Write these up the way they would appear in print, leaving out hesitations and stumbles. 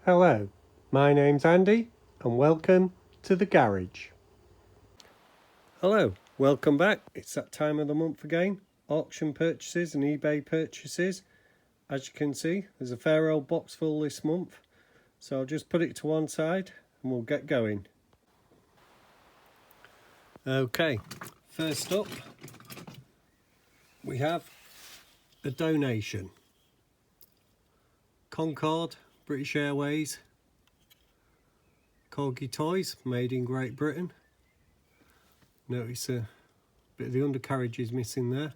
Hello, my name's Andy and welcome to the garage. Hello, welcome back. It's that time of the month again. Auction purchases and eBay purchases. As you can see, there's a fair old box full this month. So I'll just put it to one side and we'll get going. Okay, first up we have a donation. Concorde, British Airways, Corgi toys, made in Great Britain. Notice a bit of the undercarriage is missing there.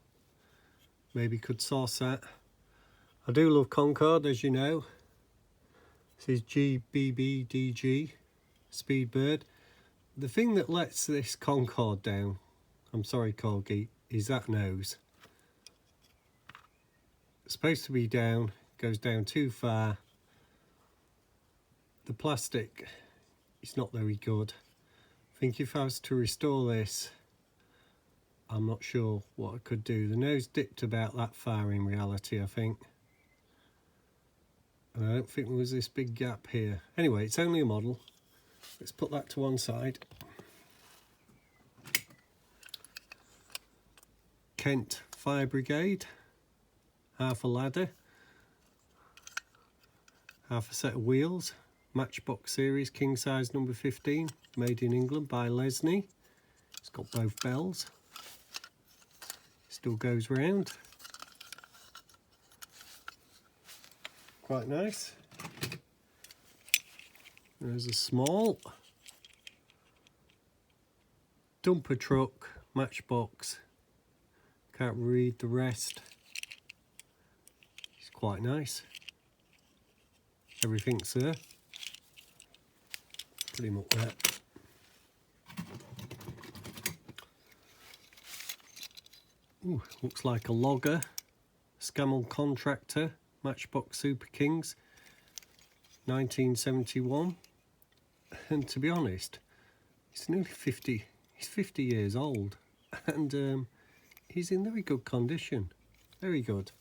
Maybe could source that. I do love Concorde, as you know. This is GBBDG, Speedbird. The thing that lets this Concorde down, I'm sorry Corgi, is that nose. It's supposed to be down, goes down too far. The plastic is not very good. I think if I was to restore this, I'm not sure what I could do. The nose dipped about that far in reality, I think. And I don't think there was this big gap here. Anyway, it's only a model. Let's put that to one side. Kent Fire Brigade. Half a ladder. Half a set of wheels. Matchbox series, king size number 15. Made in England by Lesley. It's got both bells. Still goes round. Quite nice. There's a small dumper truck, Matchbox. Can't read the rest. It's quite nice. Everything's there. Put him up there. Ooh, looks like a logger. Scammell contractor. Matchbox Super Kings, 1971, and to be honest, he's nearly 50. He's 50 years old, and he's in very good condition. Very good.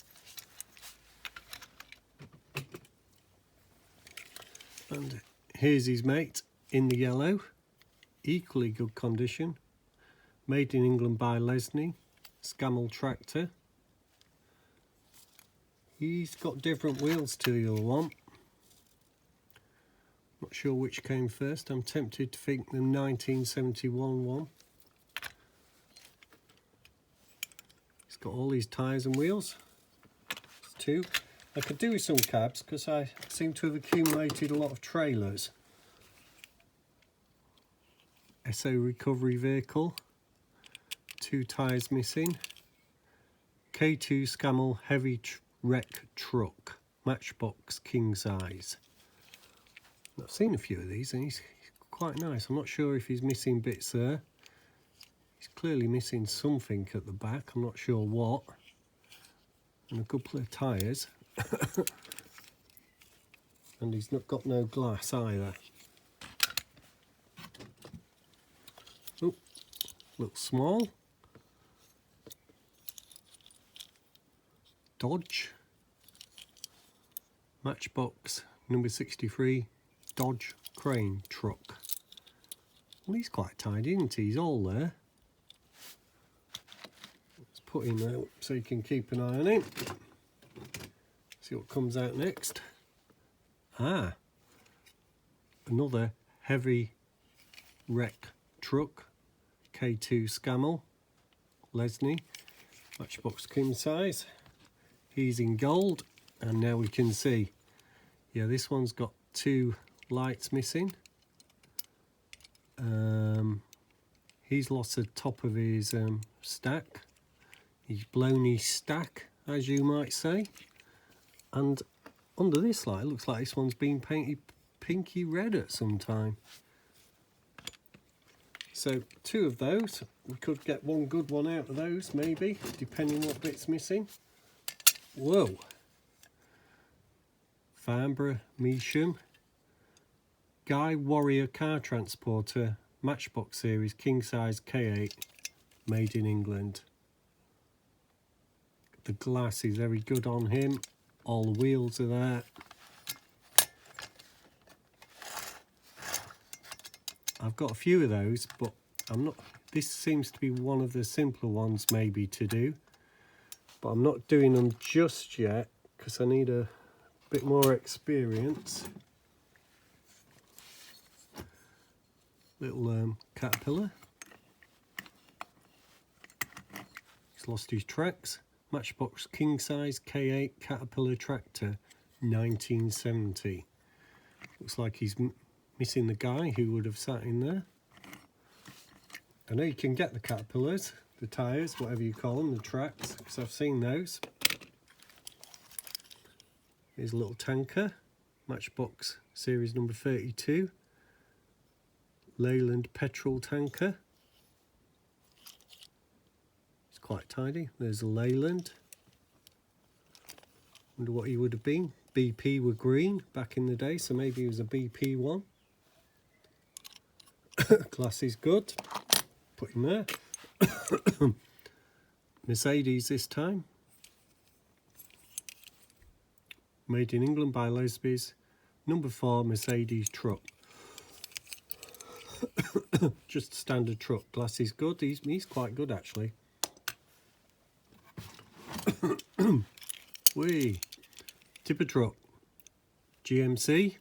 And here's his mate in the yellow, equally good condition. Made in England by Lesley, Scammell tractor. He's got different wheels to the other one. Not sure which came first. I'm tempted to think the 1971 one. He's got all these tyres and wheels. There's two. I could do with some cabs because I seem to have accumulated a lot of trailers. SO recovery vehicle. Two tyres missing. K2 Scammell heavy wreck truck, Matchbox king size. I've seen a few of these and he's quite nice. I'm not sure if he's missing bits there. He's clearly missing something at the back, I'm not sure what. And a couple of tyres. And he's not got no glass either. Oh, looks small. Dodge, Matchbox number 63, Dodge crane truck. Well, he's quite tidy, isn't he? He's all there. Let's put him out so you can keep an eye on him. See what comes out next. Ah, another heavy wreck truck, K2 Scammell, Lesley, Matchbox king size. He's in gold, and now we can see, yeah, this one's got two lights missing. He's lost the top of his stack. He's blown his stack, as you might say. And under this light, it looks like this one's been painted pinky red at some time. So two of those. We could get one good one out of those, maybe, depending what bit's missing. Whoa. Farnborough Measham. Guy Warrior car transporter, Matchbox series, king size K8, made in England. The glass is very good on him. All the wheels are there. I've got a few of those, but I'm not. This seems to be one of the simpler ones maybe to do, but I'm not doing them just yet because I need a bit more experience. Little caterpillar. He's lost his tracks. Matchbox king size K8 Caterpillar tractor, 1970. Looks like he's missing the guy who would have sat in there. I know you can get the caterpillars, the tyres, whatever you call them, the tracks, because I've seen those. Here's a little tanker, Matchbox series number 32. Leyland petrol tanker. It's quite tidy. There's a Leyland. Wonder what he would have been. BP were green back in the day, so maybe he was a BP one. Glass is good. Put him there. Mercedes this time. Made in England by Lesley's. Number 4 Mercedes truck. Just a standard truck. Glass is good. He's quite good actually. Whee! Tipper truck. GMC.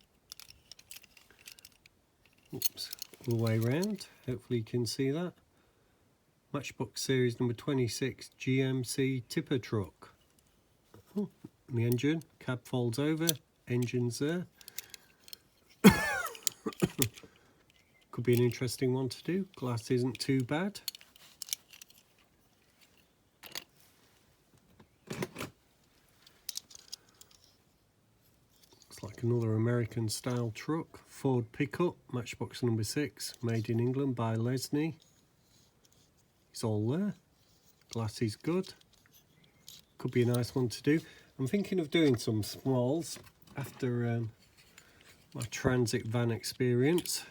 Oops. All the way around. Hopefully you can see that. Matchbox series number 26 GMC tipper truck. Oh, the engine. Cab folds over. Engine's there. Could be an interesting one to do. Glass isn't too bad. Looks like another American style truck. Ford pickup, Matchbox number 6, made in England by Lesley. It's all there. Glass is good. Could be a nice one to do. I'm thinking of doing some smalls after my transit van experience,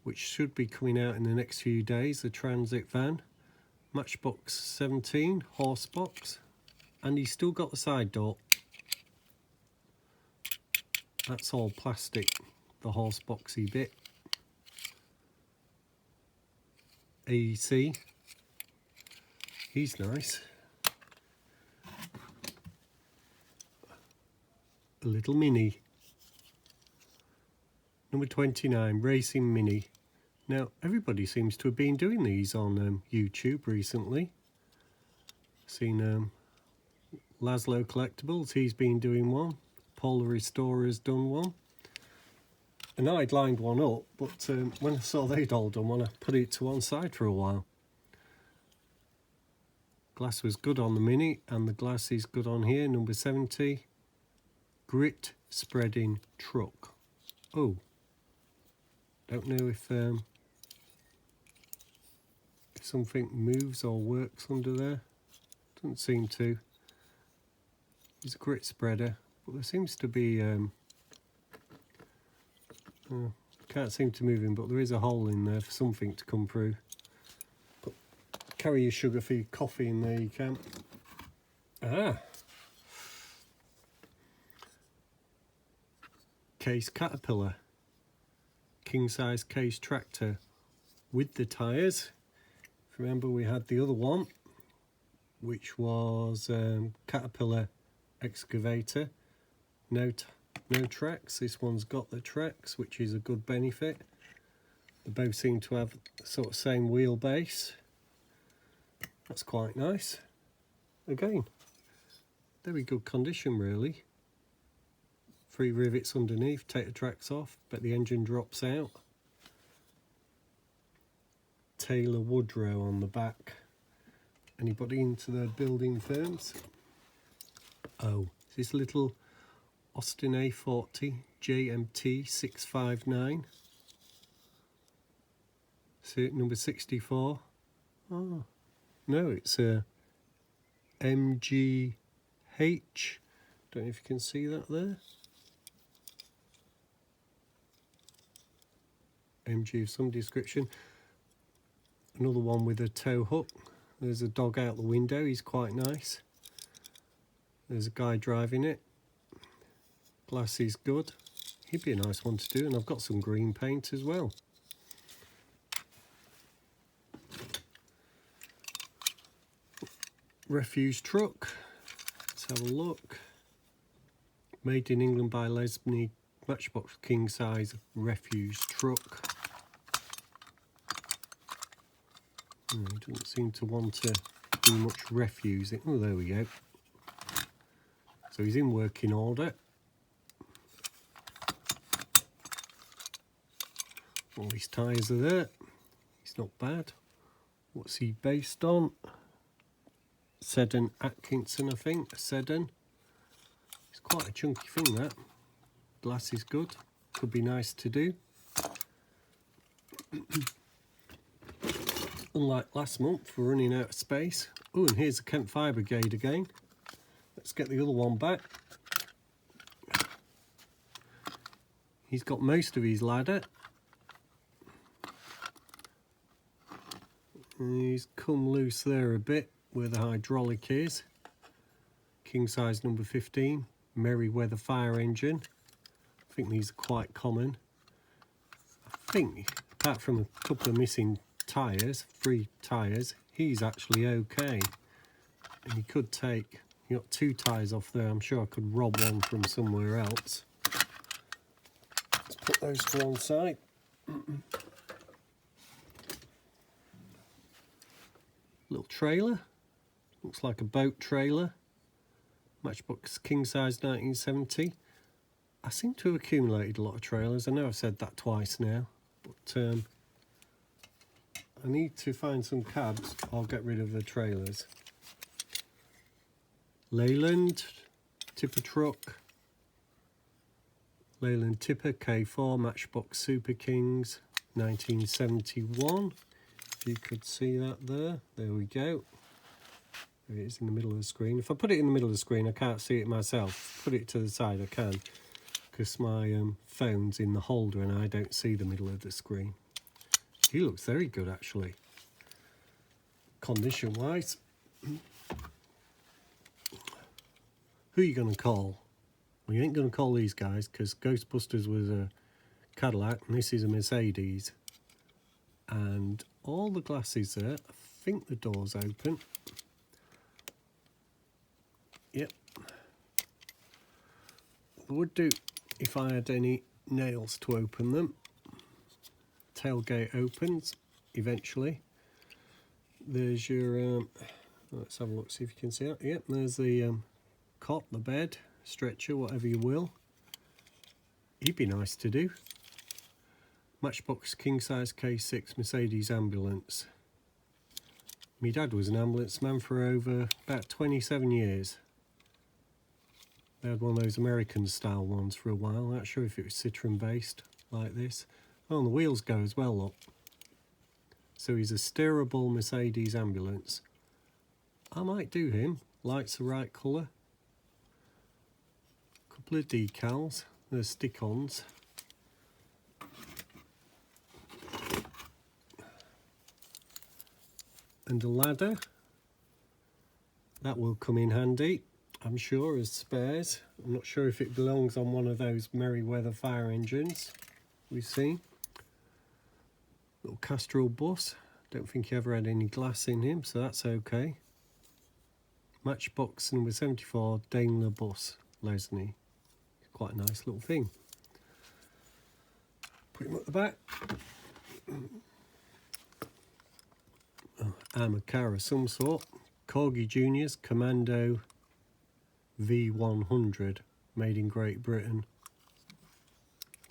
which should be coming out in the next few days. The transit van, Matchbox 17, horse box, and he's still got the side door. That's all plastic, the horse boxy bit. AEC, he's nice. A little Mini. Number 29, Racing Mini. Now, everybody seems to have been doing these on YouTube recently. Seen Laszlo Collectibles, he's been doing one. Paul the Restorer's done one. And I'd lined one up, but when I saw they'd all done one, I put it to one side for a while. Glass was good on the Mini, and the glass is good on here, number 70. Grit spreading truck. Oh. Don't know if something moves or works under there. Doesn't seem to. It's a grit spreader, but there seems to be can't seem to move in, but there is a hole in there for something to come through. But carry your sugar-free coffee in there, you can. Case Caterpillar. King size case tractor with the tyres. Remember we had the other one, which was Caterpillar excavator. No tracks. This one's got the tracks, which is a good benefit. They both seem to have sort of same wheelbase. That's quite nice. Again, very good condition really. 3 rivets underneath, take the tracks off, but the engine drops out. Taylor Woodrow on the back. Anybody into the building firms? Oh, this little Austin A40 JMT 659. Number 64. Oh, no, it's a MGH. Don't know if you can see that there. MG of some description. Another one with a tow hook. There's a dog out the window, he's quite nice. There's a guy driving it. Glass is good. He'd be a nice one to do, and I've got some green paint as well. refuse truck. Let's have a look. Made in England by Lesley, Matchbox king size refuse truck. He doesn't seem to want to do much refuse. Oh, there we go. So he's in working order. All his tyres are there. He's not bad. What's he based on? Seddon Atkinson, I think. Seddon. It's quite a chunky thing, that. Glass is good. Could be nice to do. Unlike last month, we're running out of space. Oh, and here's the Kent Fire Brigade again. Let's get the other one back. He's got most of his ladder. And he's come loose there a bit where the hydraulic is. King size number 15, Merryweather fire engine. I think these are quite common. I think, apart from a couple of missing tyres, 3 tyres, he's actually okay. And he could take, you got 2 tyres off there. I'm sure I could rob one from somewhere else. Let's put those to one side. Little trailer, looks like a boat trailer. Matchbox king size 1970. I seem to have accumulated a lot of trailers. I know I've said that twice now, but I need to find some cabs. I'll get rid of the trailers. Leyland tipper truck. Leyland tipper K4 Matchbox Super Kings 1971. If you could see that there. There we go. There it is in the middle of the screen. If I put it in the middle of the screen, I can't see it myself. Put it to the side, I can, because my phone's in the holder and I don't see the middle of the screen. He looks very good, actually, condition-wise. Who are you going to call? Well, you ain't going to call these guys, because Ghostbusters was a Cadillac and this is a Mercedes. And all the glasses there, I think the door's open. Yep. It would do if I had any nails to open them. Tailgate opens eventually. There's your, let's have a look, see if you can see that. Yep, there's the cot, the bed, stretcher, whatever you will. He'd be nice to do. Matchbox king size K6 Mercedes ambulance. My dad was an ambulance man for over about 27 years. They had one of those American style ones for a while. I'm not sure if it was Citroen based like this. Oh, and the wheels go as well, look. So he's a steerable Mercedes ambulance. I might do him. Lights the right colour. Couple of decals. There's stick-ons. And a ladder. That will come in handy, I'm sure, as spares. I'm not sure if it belongs on one of those Merryweather fire engines we've seen. Little Castrol bus. Don't think he ever had any glass in him, so that's okay. Matchbox number 74 Daimler bus, Lesley. Quite a nice little thing. Put him at the back. Armoured car of some sort. Corgi Juniors Commando V100, made in Great Britain.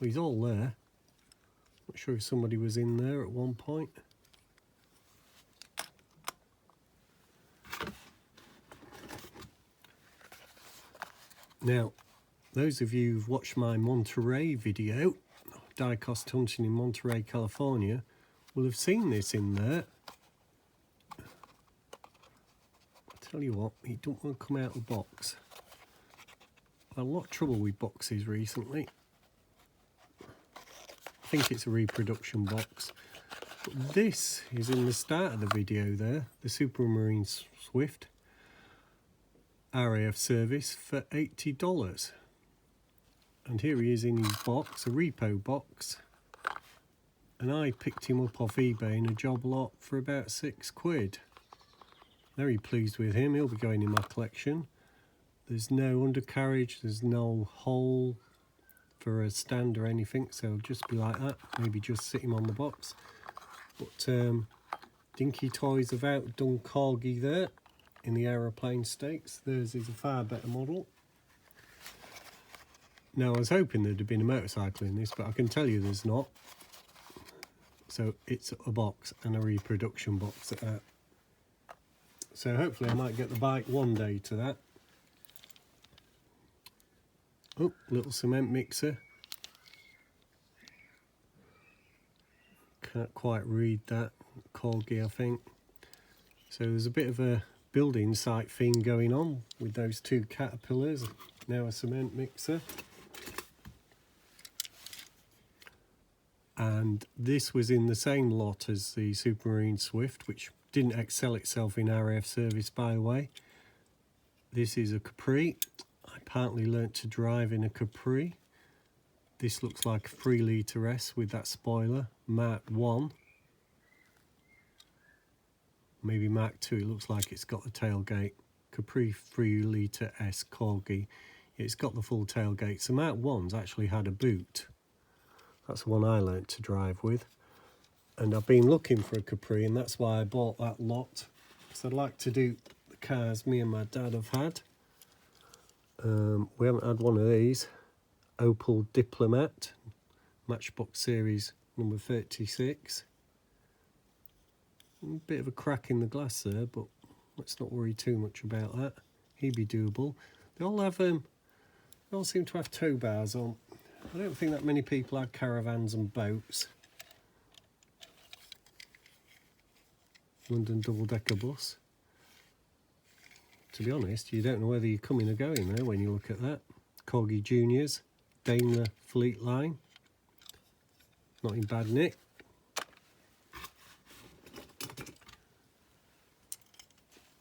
Well, he's all there. Not sure if somebody was in there at one point. Now, those of you who've watched my Monterey video, die-cast hunting in Monterey, California, will have seen this in there. Tell you what, he don't want to come out of the box. I've had a lot of trouble with boxes recently. I think it's a reproduction box. But this is in the start of the video there, the Supermarine Swift RAF service for $80. And here he is in his box, a repo box. And I picked him up off eBay in a job lot for about £6. Very pleased with him. He'll be going in my collection. There's no undercarriage, there's no hole for a stand or anything, so it'll just be like that. Maybe just sit him on the box. But Dinky Toys have outdone Corgi there in the aeroplane stakes. Theirs is a far better model. Now, I was hoping there'd have been a motorcycle in this, but I can tell you there's not. So it's a box, and a reproduction box at that. So hopefully I might get the bike one day to that. Oh, little cement mixer. Can't quite read that. Corgi, I think. So there's a bit of a building site theme going on with those two caterpillars. Now a cement mixer. And this was in the same lot as the Supermarine Swift, which didn't excel itself in RAF service, by the way. This is a Capri. I partly learnt to drive in a Capri. This looks like a 3 litre S with that spoiler. Mark 1. Maybe Mark 2. It looks like it's got the tailgate. Capri 3 litre S Corgi. It's got the full tailgate. So Mark 1's actually had a boot. That's the one I learnt to drive with. And I've been looking for a Capri, and that's why I bought that lot. Because I'd like to do the cars me and my dad have had. We haven't had one of these. Opel Diplomat. Matchbox series number 36. A bit of a crack in the glass there, but let's not worry too much about that. He'd be doable. They all have they all seem to have tow bars on. I don't think that many people have caravans and boats. London double-decker bus. To be honest, you don't know whether you're coming or going there when you look at that. Corgi Juniors, Daimler Fleet Line. Not in bad nick.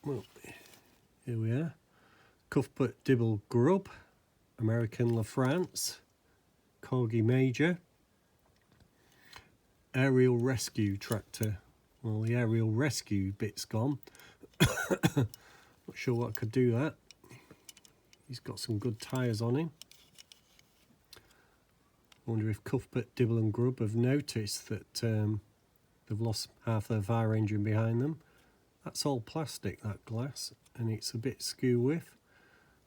Well, here we are. Cuthbert Dibble Grub, American La France. Corgi Major. Aerial Rescue Tractor. Well, the aerial rescue bit's gone. Not sure what could do that. He's got some good tyres on him. I wonder if Cuthbert Dibble and Grub have noticed that they've lost half their fire engine behind them. That's all plastic, that glass, and it's a bit skew with.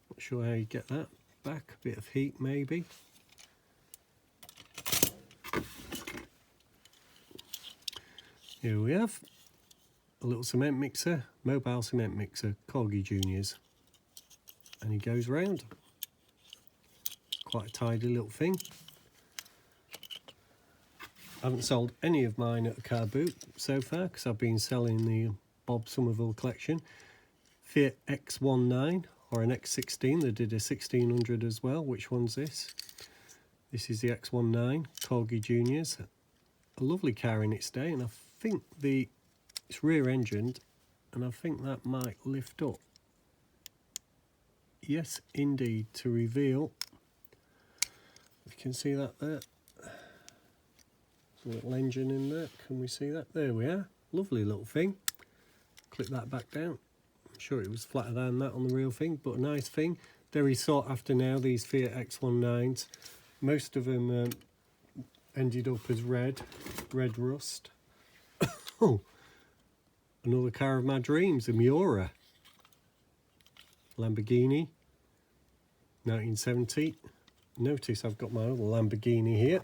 Not sure how you get that back. A bit of heat maybe. Here we have a little cement mixer, mobile cement mixer, Corgi Juniors. And he goes round. Quite a tidy little thing. I haven't sold any of mine at a car boot so far because I've been selling the Bob Somerville collection. Fiat X19 or an X16. They did a 1600 as well. Which one's this? This is the X19 Corgi Juniors. A lovely car in its day, and I think it's rear-engined, and I think that might lift up. Yes, indeed, to reveal. You can see that there. There's a little engine in there. Can we see that? There we are. Lovely little thing. Clip that back down. I'm sure it was flatter than that on the real thing, but a nice thing. Very sought after now, these Fiat X19s. Most of them ended up as red rust. Oh, another car of my dreams, a Miura. Lamborghini, 1970. Notice I've got my other Lamborghini here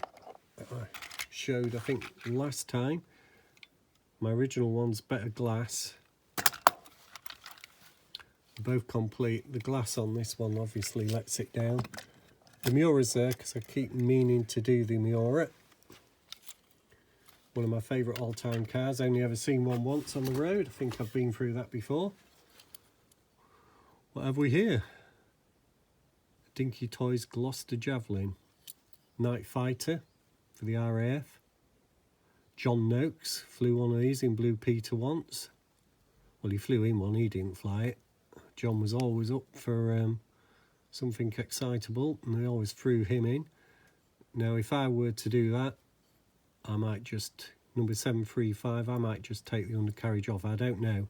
that I showed, I think, last time. My original one's better glass. Both complete. The glass on this one obviously lets it down. The Miura's there because I keep meaning to do the Miura. One of my favourite all-time cars. Only ever seen one once on the road. I think I've been through that before. What have we here? Dinky Toys Gloucester Javelin. Night Fighter for the RAF. John Noakes flew one of these in Blue Peter once. Well, he flew in one, he didn't fly it. John was always up for something excitable, and they always threw him in. Now, if I were to do that, I might just, number 735, I might just take the undercarriage off. I don't know.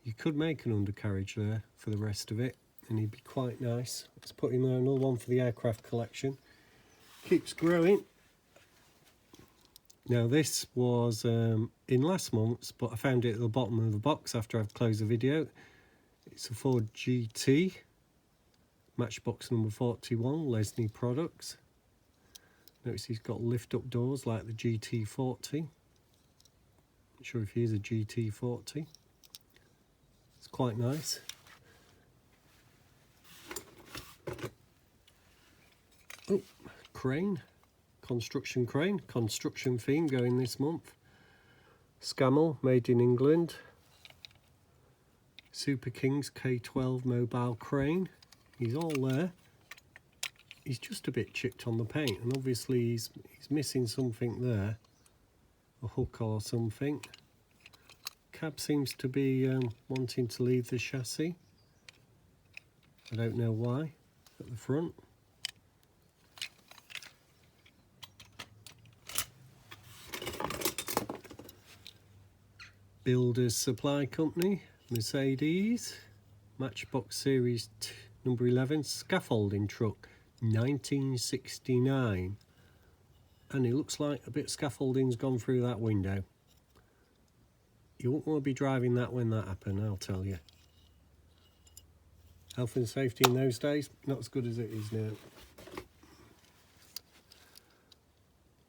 You could make an undercarriage there for the rest of it, and he'd be quite nice. Let's put him there, another one for the aircraft collection. Keeps growing. Now this was in last month's, but I found it at the bottom of the box after I've closed the video. It's a Ford GT, Matchbox number 41, Lesley products. Notice he's got lift-up doors like the GT40. Not sure if he is a GT40. It's quite nice. Oh, crane. Construction crane. Construction theme going this month. Scammell, made in England. Super Kings K12 mobile crane. He's all there. He's just a bit chipped on the paint, and obviously he's missing something there. A hook or something. Cab seems to be wanting to leave the chassis. I don't know why. At the front. Builders Supply Company, Mercedes, Matchbox Series number 11, scaffolding truck, 1969. And it looks like a bit of scaffolding's gone through that window. You won't want to be driving that when that happened, I'll tell you. Health and safety in those days, not as good as it is now.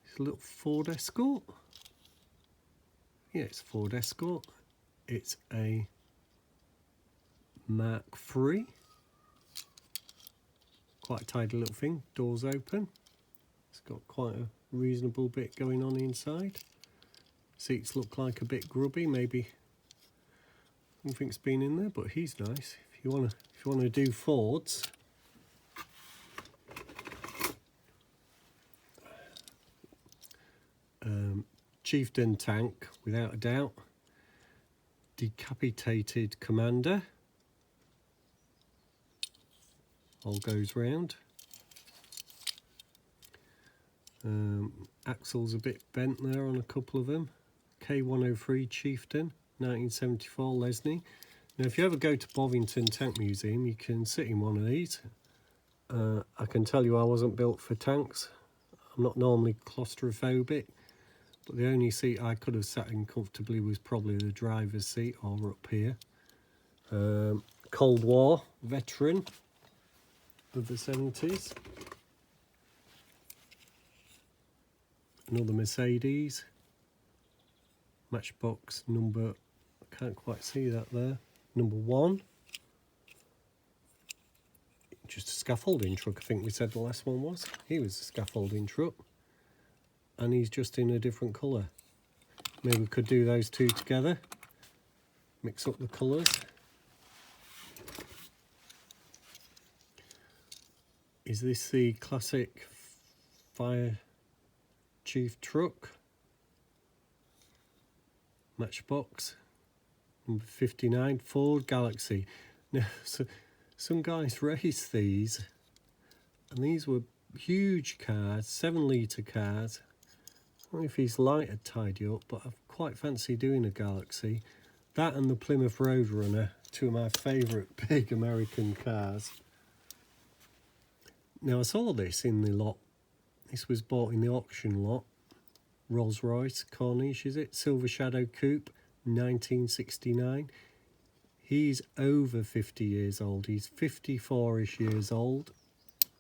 It's a little Ford Escort. Yeah, it's a Ford Escort. It's a Mark III. Quite a tidy little thing. Doors open. It's got quite a reasonable bit going on inside. Seats look like a bit grubby. Maybe something's been in there, but he's nice. If you want to do Fords. Chieftain tank, without a doubt. Decapitated Commander. All goes round. Axle's a bit bent there on a couple of them. K103 Chieftain, 1974 Lesley. Now if you ever go to Bovington Tank Museum, you can sit in one of these. I can tell you I wasn't built for tanks. I'm not normally claustrophobic. But the only seat I could have sat in comfortably was probably the driver's seat or up here. Cold War veteran of the 70s. Another Mercedes. Matchbox number, I can't quite see that there, number 1. Just a scaffolding truck, I think we said the last one was. He was a scaffolding truck. And he's just in a different colour. Maybe we could do those two together. Mix up the colours. Is this the classic Fire Chief truck? Matchbox. Number 59, Ford Galaxy. Now, so some guys raced these. And these were huge cars, 7-litre cars. I don't know if he's light and tidy up, but I quite fancy doing a Galaxy. That and the Plymouth Roadrunner, two of my favourite big American cars. Now I saw this in the lot. This was bought in the auction lot. Rolls-Royce, Corniche is it? Silver Shadow Coupe, 1969. He's over 50 years old. He's 54-ish years old.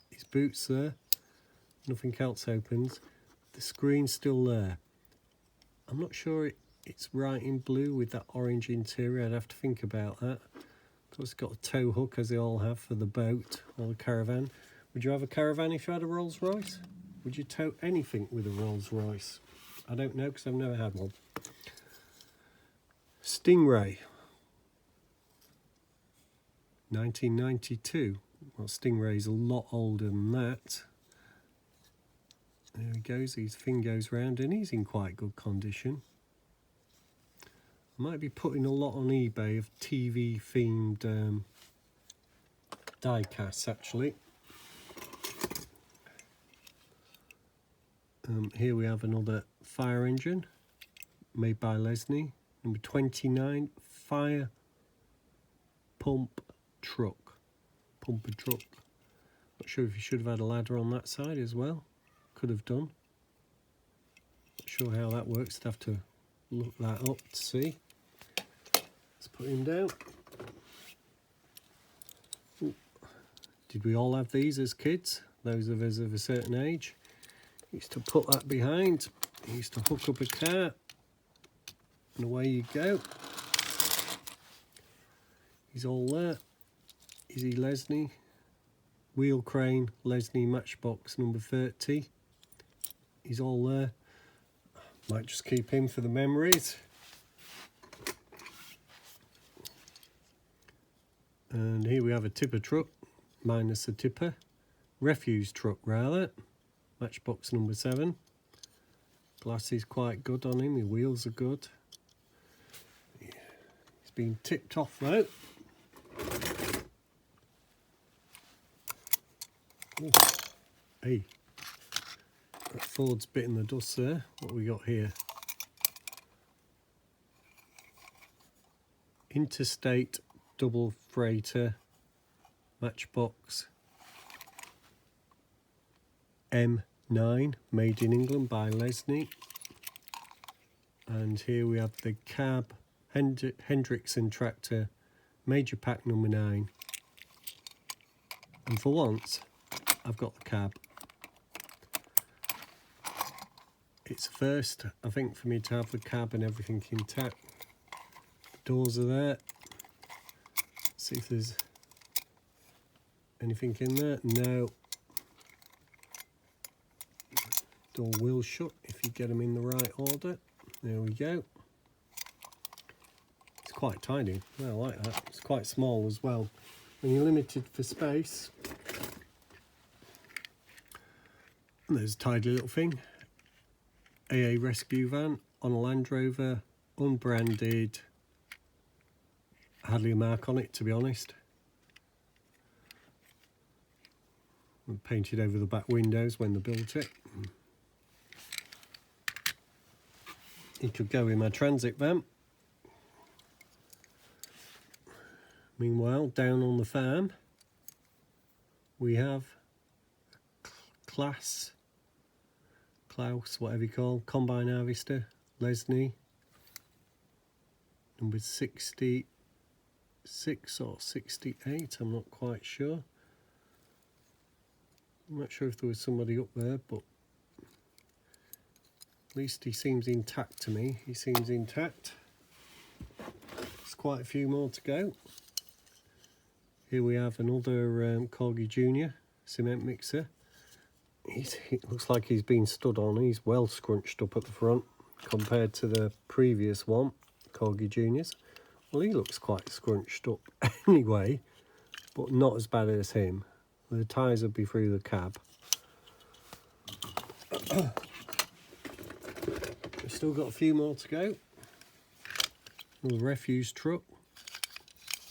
His boots there. Nothing else opens. The screen's still there. I'm not sure it's right in blue with that orange interior. I'd have to think about that. Of course, it's got a tow hook, as they all have, for the boat or the caravan. Would you have a caravan if you had a Rolls Royce? Would you tow anything with a Rolls Royce? I don't know, because I've never had one. Stingray. 1992. Well, Stingray's a lot older than that. There he goes, his thing goes round and he's in quite good condition. I might be putting a lot on eBay of TV themed die casts actually. Here we have another fire engine made by Lesley, number 29, Fire pump truck. Pumper truck. Not sure if you should have had a ladder on that side as well. Could have done. Not sure how that works. I'd have to look that up to see. Let's put him down. Ooh. Did we all have these as kids? Those of us of a certain age. Used to put that behind. Used to hook up a car. And away you go. He's all there. Is he Lesley? Wheel crane, Lesley Matchbox number 30. He's all there. Might just keep him for the memories. And here we have a tipper truck, minus the tipper. Refuse truck rather. Matchbox number 7. Glass is quite good on him, the wheels are good. He's been tipped off though. Ooh. Hey, that Ford's bitten the dust there. What have we got here? Interstate double freighter Matchbox M9, made in England by Lesley. And here we have the cab Hendrickson tractor, major pack number 9. And for once, I've got the cab. It's first, I think, for me to have the cab and everything intact. The doors are there. See if there's anything in there. No. Door will shut if you get them in the right order. There we go. It's quite tiny. I like that. It's quite small as well. When you're limited for space. And there's a tidy little thing. AA rescue van on a Land Rover, unbranded. Hardly a mark on it, to be honest. And painted over the back windows when they built it. It could go in my transit van. Meanwhile, down on the farm, we have Klaus, whatever you call, combine harvester, Lesley, number 66 or 68, I'm not quite sure. I'm not sure if there was somebody up there, but at least he seems intact to me. He seems intact. There's quite a few more to go. Here we have another Corgi Junior cement mixer. It looks like he's been stood on. He's well scrunched up at the front compared to the previous one, Corgi Juniors. Well, he looks quite scrunched up anyway, but not as bad as him. The tyres would be through the cab. We've still got a few more to go. Little refuse truck.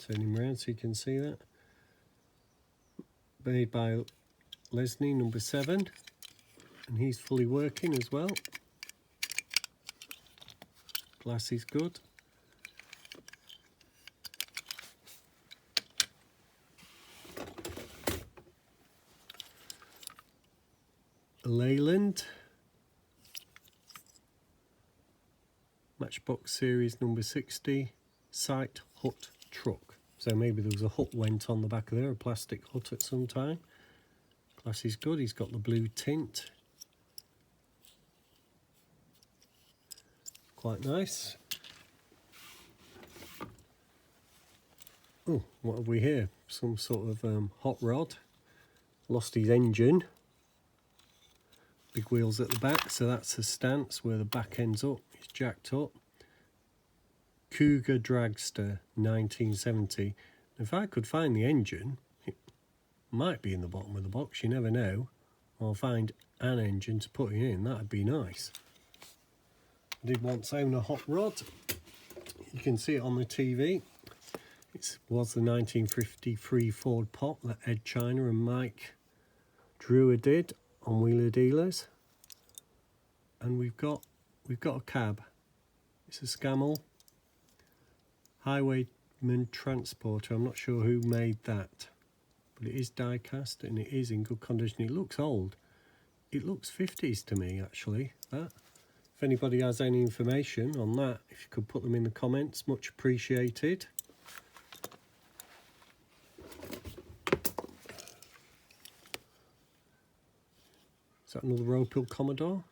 Turn him around so you can see that. Made by Lesley, number 7. And he's fully working as well. Glass is good. Leyland Matchbox series number 60 site hut truck. So maybe there was a hut went on the back of there, a plastic hut at some time. Glass is good. He's got the blue tint. Quite nice. Oh, what have we here? Some sort of hot rod. Lost his engine. Big wheels at the back, so that's the stance where the back ends up. It's jacked up. Cougar Dragster 1970. If I could find the engine, it might be in the bottom of the box, you never know. I'll find an engine to put it in, that'd be nice. I did once own a hot rod. You can see it on the TV. It was the 1953 Ford Pop that Ed China and Mike Drewer did on Wheeler Dealers. And we've got a cab. It's a Scammell Highway Transporter. I'm not sure who made that, but it is die cast and it is in good condition. It looks old. It looks 50s to me, actually, that. If anybody has any information on that, if you could put them in the comments, much appreciated. Is that another Opal Commodore?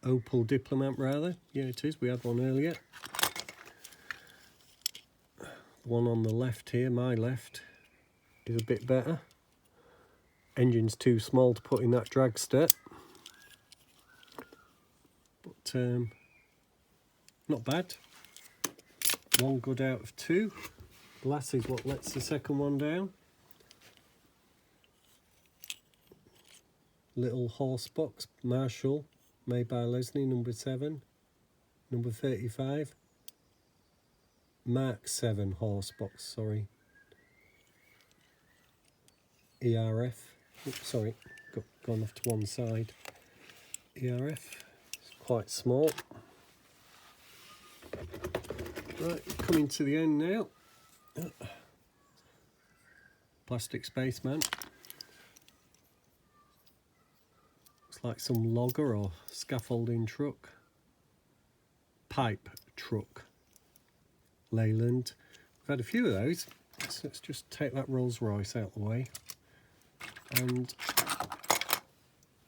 Opal Diplomat, rather. Yeah, it is. We had one earlier. The one on the left here, my left, is a bit better. Engine's too small to put in that dragster. But not bad. One good out of two. Glass is what lets the second one down. Little horse box, Marshall, made by Lesley, number 7, number 35. Mark 7 horse box, sorry. ERF, oops, sorry, gone off to one side. ERF, it's quite small. Right, coming to the end now. Plastic spaceman. Looks like some logger or scaffolding truck. Pipe truck. Leyland. We've had a few of those. So let's just take that Rolls Royce out of the way. And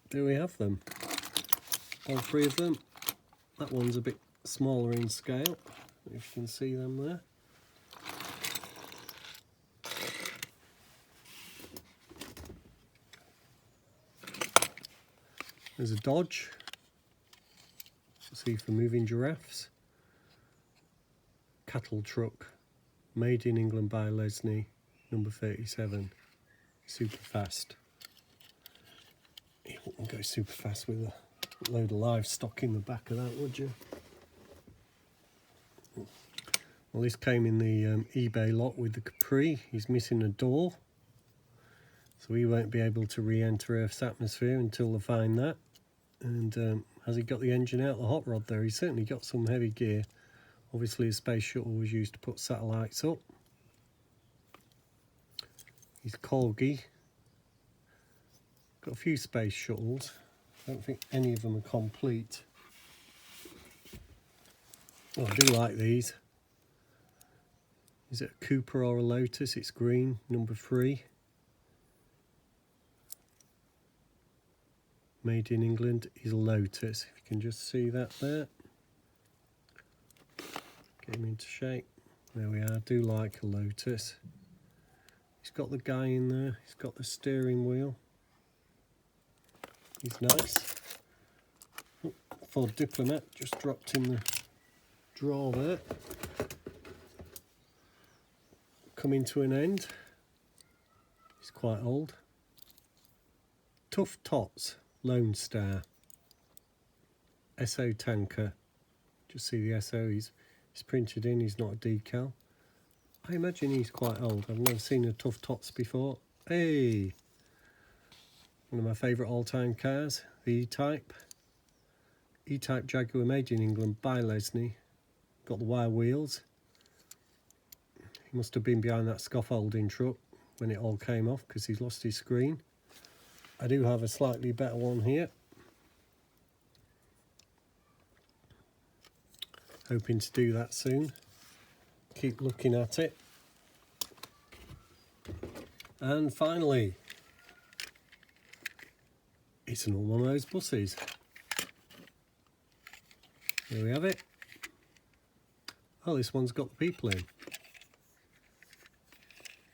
there we have them. All three of them. That one's a bit smaller in scale, if you can see them there. There's a Dodge. See, for moving giraffes. Cattle truck, made in England by Lesley, number 37. Super fast. You wouldn't go super fast with a load of livestock in the back of that, would you? Well, this came in the eBay lot with the Capri. He's missing a door, so he won't be able to re-enter Earth's atmosphere until they find that. And has he got the engine out of the hot rod there? He's certainly got some heavy gear. Obviously a space shuttle was used to put satellites up. He's Corgi. Got a few space shuttles. I don't think any of them are complete. Oh, I do like these. Is it a Cooper or a Lotus? It's green, number 3. Made in England is Lotus. If you can just see that there. Get him into shape. There we are. I do like a Lotus. He's got the guy in there. He's got the steering wheel. He's nice. Oh, Ford Diplomat just dropped in the drawer there. Coming to an end. He's quite old. Tough Tots, Lone Star. SO tanker. Just see the SO, he's printed in, he's not a decal. I imagine he's quite old. I've never seen a Tough Tots before. Hey! One of my favourite all-time cars, the E-Type. E-Type Jaguar, made in England by Lesley. Got the wire wheels. He must have been behind that scaffolding truck when it all came off because he's lost his screen. I do have a slightly better one here. Hoping to do that soon. Keep looking at it. And finally, it's another one of those buses. Here we have it. Oh, this one's got the people in.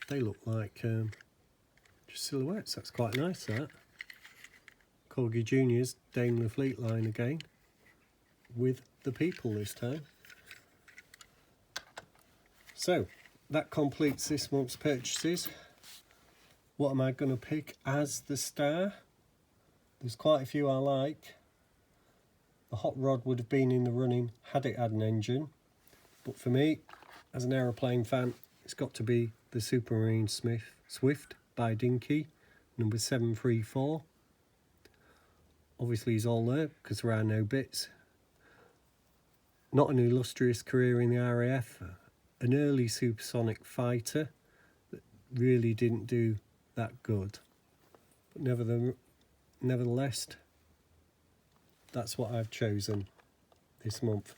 They look like just silhouettes. That's quite nice, that. Corgi Juniors, Daimler Fleet Line again, with the people this time. So, that completes this month's purchases. What am I going to pick as the star? There's quite a few I like. The hot rod would have been in the running had it had an engine. But for me, as an aeroplane fan, it's got to be the Supermarine Swift by Dinky, number 734. Obviously he's all there because there are no bits. Not an illustrious career in the RAF, an early supersonic fighter that really didn't do that good. But nevertheless, that's what I've chosen this month.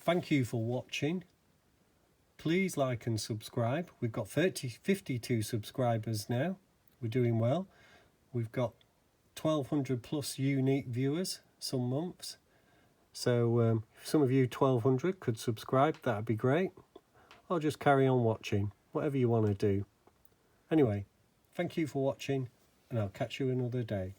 Thank you for watching. Please like and subscribe. We've got 52 subscribers now. We're doing well. We've got 1,200 plus unique viewers some months. So if some of you 1,200 could subscribe, that'd be great. I'll just carry on watching, whatever you want to do. Anyway, thank you for watching, and I'll catch you another day.